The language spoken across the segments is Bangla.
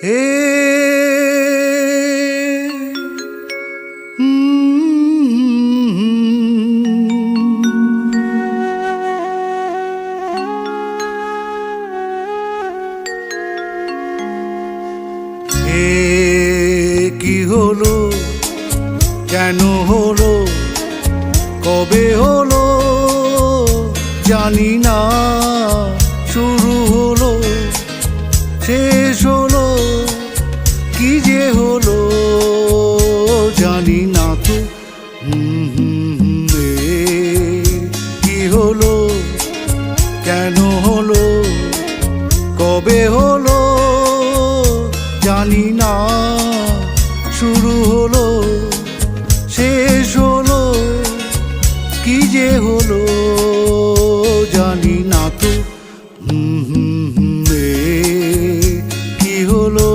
হে কি হলো, কেন হলো, কবে হলো জানি না। শুরু হলো, শেষ হলো, কি যে হলো জানি না তো। কি হলো, কেন হলো, কবে হলো জানি না। শুরু হলো, শেষ হলো, কি যে হলো জানি না তো। কি হলো,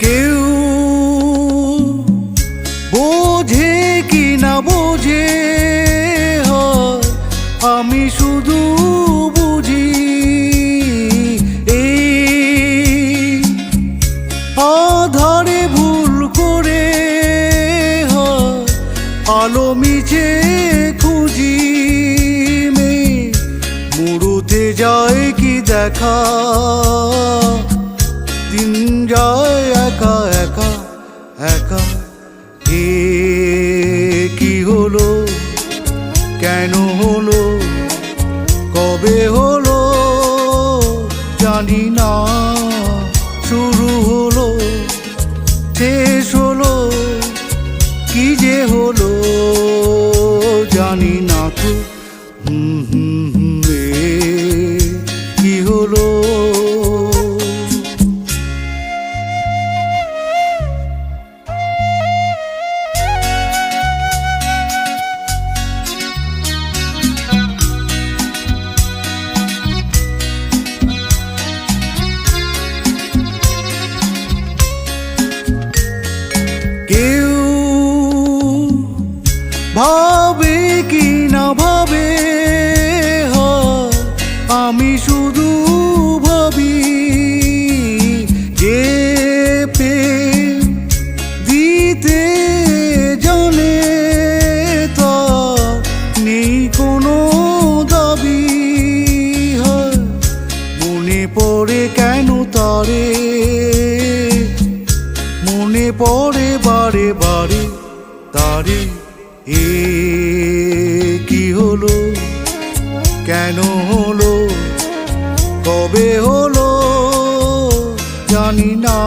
কেউ বোঝে কি না বোঝে, আমি শুধু বুঝি এই আধারে ভুল করে আলো মিছে খুঁজি। মুড়োতে যায় কি দেখা, দিন যায় একা একা একা। কি হলো, কেন হলো, কবে হলো জানি না। শুরু হলো, শেষ হলো, কি যে হলো জানি না তো। কি হলো, কেউ ভাবে কি না ভাবে, আমি শুধু ভাবি যে প্রেম দিতে জানে তার নেই কোনো দাবি। মনে পড়ে কেন তারে, মনে পড়ে বারে বারে তারে। কি হলো, কেন হলো, কবে হলো জানি না।